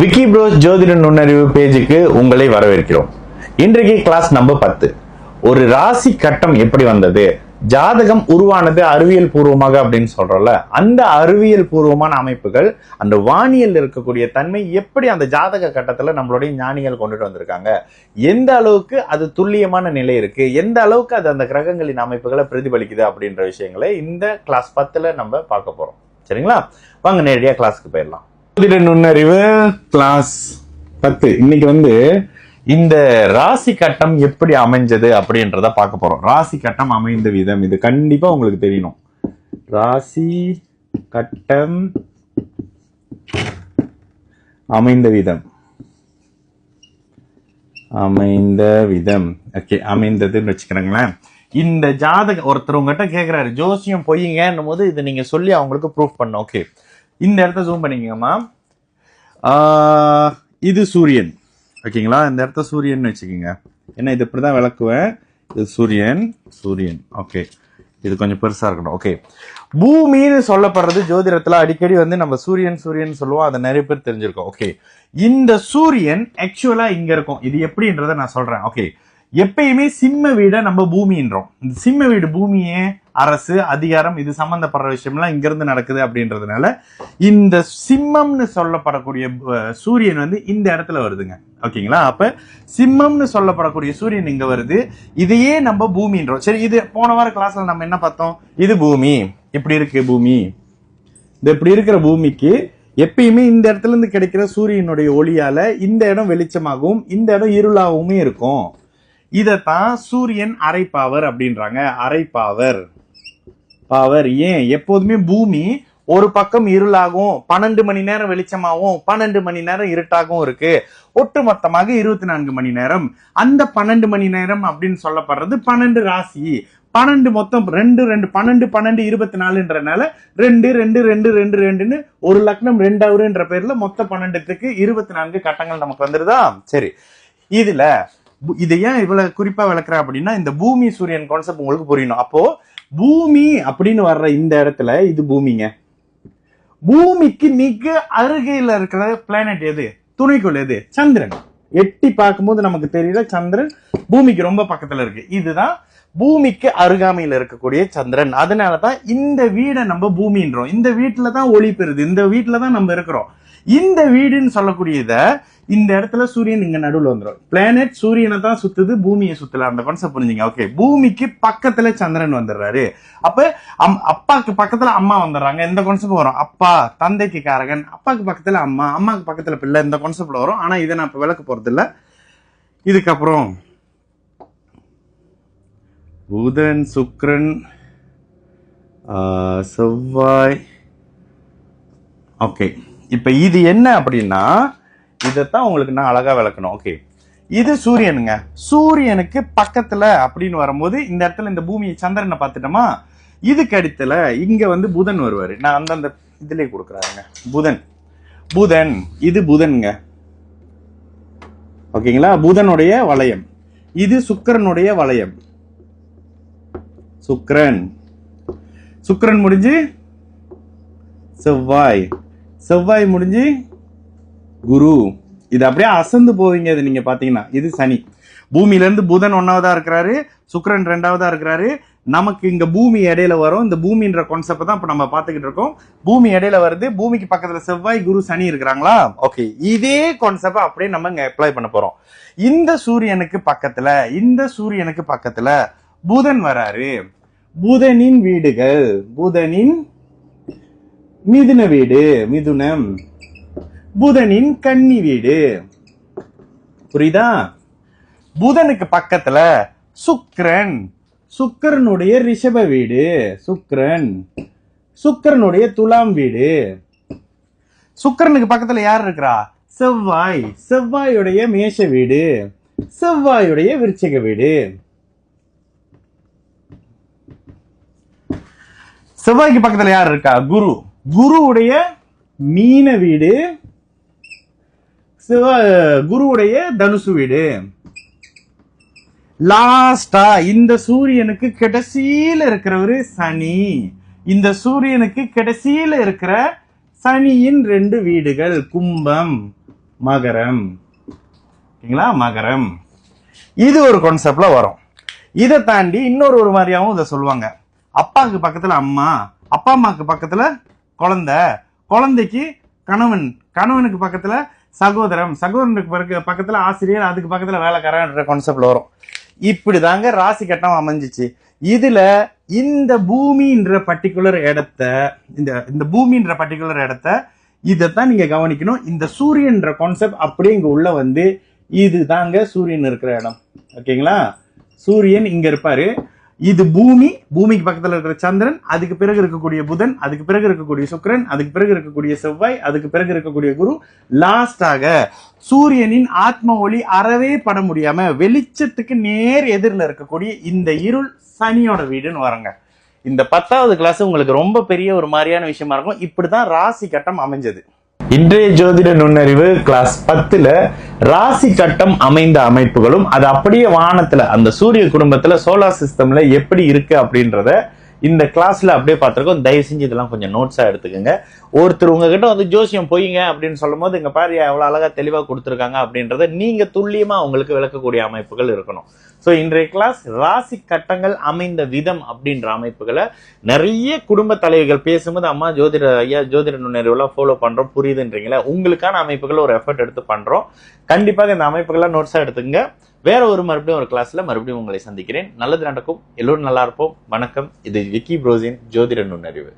Vicky pros ஜோதிட நுண்ணறிவு பேஜுக்கு உங்களை வரவேற்கிறோம். இன்றைக்கு கிளாஸ் நம்பர் 10. ஒரு ராசி கட்டம் எப்படி வந்தது, ஜாதகம் உருவானது அறிவியல் பூர்வமாக அப்படின்னு சொல்றோம்ல, அந்த அறிவியல் பூர்வமான அமைப்புகள், அந்த வானியல் இருக்கக்கூடிய தன்மை எப்படி அந்த ஜாதக கட்டத்துல நம்மளுடைய ஞானிகள் கொண்டுட்டு வந்திருக்காங்க, எந்த அளவுக்கு அது துல்லியமான நிலை இருக்கு, எந்த அளவுக்கு அது அந்த கிரகங்களின் அமைப்புகளை பிரதிபலிக்குது அப்படின்ற விஷயங்களை இந்த கிளாஸ் 10ல நம்ம பார்க்க போறோம். சரிங்களா? வாங்க நேரடியா கிளாஸ்க்கு போயிடலாம். ஜோதிட நுண்ணறிவு கிளாஸ் 10. இன்னைக்கு இந்த ராசி கட்டம் எப்படி அமைஞ்சது அப்படின்றத பார்க்க போறோம். ராசி கட்டம் அமைந்த விதம் இது கண்டிப்பா உங்களுக்கு தெரியணும். ராசி கட்டம் அமைந்த விதம் ஓகே, அமைந்ததுன்னு வச்சுக்கிறேங்களேன். இந்த ஜாதக ஒருத்தர் உங்ககிட்ட கேட்கிறாரு, ஜோசியம் பொய்யுங்கன்னும் போது இதை நீங்க சொல்லி அவங்களுக்கு ப்ரூஃப் பண்ண. ஓகே, இந்த இடத்த ஜூம் பண்ணிக்கோங்கம்மா. இது சூரியன், ஓகேங்களா? இந்த இடத்த சூரியன் வச்சுக்கோங்க. ஏன்னா இது இப்படிதான் விளக்குவேன். இது சூரியன். ஓகே, இது கொஞ்சம் பெருசா இருக்கணும். ஓகே, பூமின்னு சொல்லப்படுறது ஜோதிடத்துல அடிக்கடி நம்ம சூரியன் சொல்லுவோம். அதை நிறைய பேர் தெரிஞ்சிருக்கோம். ஓகே, இந்த சூரியன் ஆக்சுவலா இங்க இருக்கும். இது எப்படின்றத நான் சொல்றேன். ஓகே, எப்பயுமே சிம்ம வீட நம்ம பூமின்றோம். இந்த சிம்ம வீடு பூமியே அரசு அதிகாரம் இது சம்பந்தப்படுற விஷயம்லாம் இங்க இருந்து நடக்குது அப்படின்றதுனால இந்த சிம்மம்னு சொல்லப்படக்கூடிய சூரியன் இந்த இடத்துல வருதுங்க. ஓகேங்களா? அப்ப சிம்மம்னு சொல்லப்படக்கூடிய சூரியன் இங்க வருது. இதையே நம்ம பூமின்றோம். சரி, இது போன வார கிளாஸ்ல நம்ம என்ன பார்த்தோம்? இது பூமி இப்படி இருக்கு. பூமி இந்த இப்படி இருக்கிற பூமிக்கு எப்பயுமே இந்த இடத்துல இருந்து கிடைக்கிற சூரியனுடைய ஒளியால இந்த இடம் வெளிச்சமாகவும் இந்த இடம் இருளாகவும் இருக்கும். இதத்தான் சூரியன் அரை பவர் அப்படின்றாங்க. அரை பவர். ஏன் எப்போதுமே பூமி ஒரு பக்கம் இருளாகவும் 12 மணி நேரம் வெளிச்சமாகவும் 12 மணி நேரம் இருட்டாகவும் இருக்கு. ஒட்டுமொத்தமாக 24 மணி நேரம். அந்த 12 மணி நேரம் அப்படின்னு சொல்லப்படுறது 12 ராசி. 12 மொத்தம் 2 12 12 24ன்றனால 2 2 2 2 2ன்னு ஒரு லக்னம் 2 அவருன்ற பேர்ல மொத்த 12க்கு 24 கட்டங்கள் நமக்கு வந்துருதா? சரி, இதுல இதை ஏன் இவ்வளவு குறிப்பா விளக்குற அப்படின்னா இந்த பூமி சூரியன் கான்செப்ட் உங்களுக்கு புரியணும். அப்போ பூமி அப்படின்னு வர்ற இந்த இடத்துல இது பூமிங்க. பூமிக்கு மிக அருகையில இருக்கிற பிளானட் எது, துணைக்கோள் எது? சந்திரன். எட்டி பார்க்கும்போது நமக்கு தெரியல, சந்திரன் பூமிக்கு ரொம்ப பக்கத்துல இருக்கு. இதுதான் பூமிக்கு அருகாமையில் இருக்கக்கூடிய சந்திரன். அதனாலதான் இந்த வீடை நம்ம பூமின்றோம். இந்த வீட்டுலதான் ஒளி பெறுது. இந்த வீட்டுலதான் நம்ம இருக்கிறோம். இந்த வீடுன்னு சொல்லக்கூடியத இந்த இடத்துல சூரியன் இங்க நடுவில் வந்துடும். பிளானட் சூரியனை தான் சுத்துது, பூமியை சுத்தல. அந்த கான்செப்ட் புரிஞ்சுங்க. ஓகே, பூமிக்கு பக்கத்துல சந்திரன் வந்துடுறாரு. அப்ப அப்பாக்கு பக்கத்துல அம்மா வந்துடுறாங்க. இந்த கான்செப்ட் வரும். அப்பா தந்தைக்கு காரகன், அப்பாக்கு பக்கத்துல அம்மா, அம்மாக்கு பக்கத்துல பிள்ளை. இந்த கான்செப்ட்ல வரும். ஆனா இதை நான் இப்ப விளக்க போறது இல்ல. இதுக்கப்புறம் புதன், சுக்கிரன், செவ்வாய். ஓகே, இப்ப இது என்ன அப்படின்னா இதைத்தான் உங்களுக்கு நான் அழகா விளக்கணும். ஓகே, இது சூரியனுங்க. சூரியனுக்கு பக்கத்துல அப்படின்னு வரும்போது இந்த இடத்துல இந்த பூமி சந்திரனை பார்த்துட்டோமா, இதுக்கு அடுத்துல இங்க புதன் வருவாரு. நான் அந்தந்த இதுலயே கொடுக்குறாங்க. புதன் இது புதன்ங்க. ஓகேங்களா? புதனுடைய வளையம். இது சுக்கிரனுடைய வளையம். சுக்கிரன் முடிஞ்சு செவ்வாய் முடிஞ்சு குரு. இது அப்படியே அசந்து போவீங்க. இது நீங்க பாத்தீங்கன்னா இது சனி. பூமியில இருந்து புதன் 1ஆவதா இருக்கிறாரு, சுக்கிரன் 2ஆவதா இருக்கிறாரு. நமக்கு இங்க பூமி இடையில வரும். இந்த பூமின்ற கான்செப்ட் தான் இப்ப நம்ம பாத்துக்கிட்டு இருக்கோம். பூமி இடையில வருது. பூமிக்கு பக்கத்துல செவ்வாய், குரு, சனி இருக்கிறாங்களா? ஓகே, இதே கான்செப்ட் அப்படியே நம்ம இங்க அப்ளை பண்ண போறோம். இந்த சூரியனுக்கு பக்கத்துல புதன் வராரு. புதனின் வீடுகள், புதனின் மிதுன வீடு, மிதுனம். புதனின் கன்னி வீடு. புரியுதா? புதனுக்கு பக்கத்துல சுக்கிரனுடைய ரிஷப வீடு. சுக்கிரனுடைய துலாம் வீடு. சுக்கிரனுக்கு பக்கத்துல யார் இருக்கிறா? செவ்வாயுடைய மேஷ வீடு. செவ்வாயுடைய விருச்சிக வீடு. செவ்வாய்க்கு பக்கத்துல யார் இருக்கா? குருவுடைய மீன வீடு. குருவுடைய தனுசு வீடு. லாஸ்டா இந்த சூரியனுக்கு கடைசியில இருக்கிறவரு சனி. இந்த சூரியனுக்கு கடைசியில இருக்கிற சனியின் 2 வீடுகள் கும்பம், மகரம். ஓகேங்களா, மகரம். இது ஒரு கான்செப்ட்ல வரும். இதை தாண்டி இன்னொரு மாதிரியாவும் இதை சொல்லுவாங்க. அப்பாவுக்கு பக்கத்துல அம்மா, அப்பா அம்மாவுக்கு பக்கத்துல குழந்தை, குழந்தைக்கு கணவன், கணவனுக்கு பக்கத்துல சகோதரம், சகோதரனுக்கு பக்கத்துல ஆசிரியர், அதுக்கு பக்கத்துல வேலைக்காரன்ற கான்செப்ட்ல வரும். இப்படிதாங்க ராசி கட்டம் அமைஞ்சிச்சு. இதுல இந்த பூமின்ற பர்டிகுலர் இடத்த, இந்த பூமின்ற பர்டிகுலர் இடத்த இதைத்தான் நீங்க கவனிக்கணும். இந்த சூரியன்ற கான்செப்ட் அப்படியே இங்க உள்ள வந்து, இது தாங்க சூரியன் இருக்கிற இடம். ஓகேங்களா, சூரியன் இங்க இருப்பாரு. இது பூமி, பூமிக்கு பக்கத்துல இருக்கிற சந்திரன், அதுக்கு பிறகு இருக்கக்கூடிய புதன், அதுக்கு பிறகு இருக்கக்கூடிய சுக்கிரன், அதுக்கு பிறகு இருக்கக்கூடிய செவ்வாய், அதுக்கு பிறகு இருக்கக்கூடிய குரு, லாஸ்டாக சூரியனின் ஆத்ம ஒளி அறவே பட முடியாம வெளிச்சத்துக்கு நேர் எதிரில் இருக்கக்கூடிய இந்த இருள் சனியோட வீடுன்னு வரங்க. இந்த 10வது கிளாஸ் உங்களுக்கு ரொம்ப பெரிய ஒரு மாதிரியான விஷயமா இருக்கும். இப்படிதான் ராசி கட்டம் அமைஞ்சது. இன்றைய ஜோதிட நுண்ணறிவு கிளாஸ் 10ல ராசி கட்டம் அமைந்த அமைப்புகளும், அது அப்படியே வானத்துல அந்த சூரிய குடும்பத்துல சோலார் சிஸ்டம்ல எப்படி இருக்கு அப்படின்றத இந்த கிளாஸ்ல அப்படியே பார்த்திருக்கோம். தயவு செஞ்சு இதெல்லாம் கொஞ்சம் நோட்ஸா எடுத்துக்கோங்க. ஒருத்தர் உங்ககிட்ட வந்து ஜோசியம் பொய்ங்க அப்படின்னு சொல்லும் போது, இங்க பாரு எவ்வளவு அழகா தெளிவா கொடுத்துருக்காங்க அப்படின்றத நீங்க துல்லியமா உங்களுக்கு விளக்கக்கூடிய அமைப்புகள் இருக்கணும். ஸோ இன்றைய கிளாஸ் ராசி கட்டங்கள் அமைந்த விதம் அப்படின்ற அமைப்புகளை நிறைய குடும்ப தலைவிகள் பேசும்போது, அம்மா ஜோதிட நுண்ணறிவுலாம் ஃபாலோ பண்றோம் புரியுதுன்றீங்களா, உங்களுக்கான அமைப்புகள் ஒரு எஃபர்ட் எடுத்து பண்றோம். கண்டிப்பாக இந்த அமைப்புகள்லாம் நோட்ஸா எடுத்துங்க. வேற மறுபடியும் ஒரு கிளாஸ்ல மறுபடியும் உங்களை சந்திக்கிறேன். நல்லது நடக்கும், எல்லோரும் நல்லா இருப்போம். வணக்கம். இது விக்கி ப்ரோஸின் ஜோதிட நுண்ணறிவு.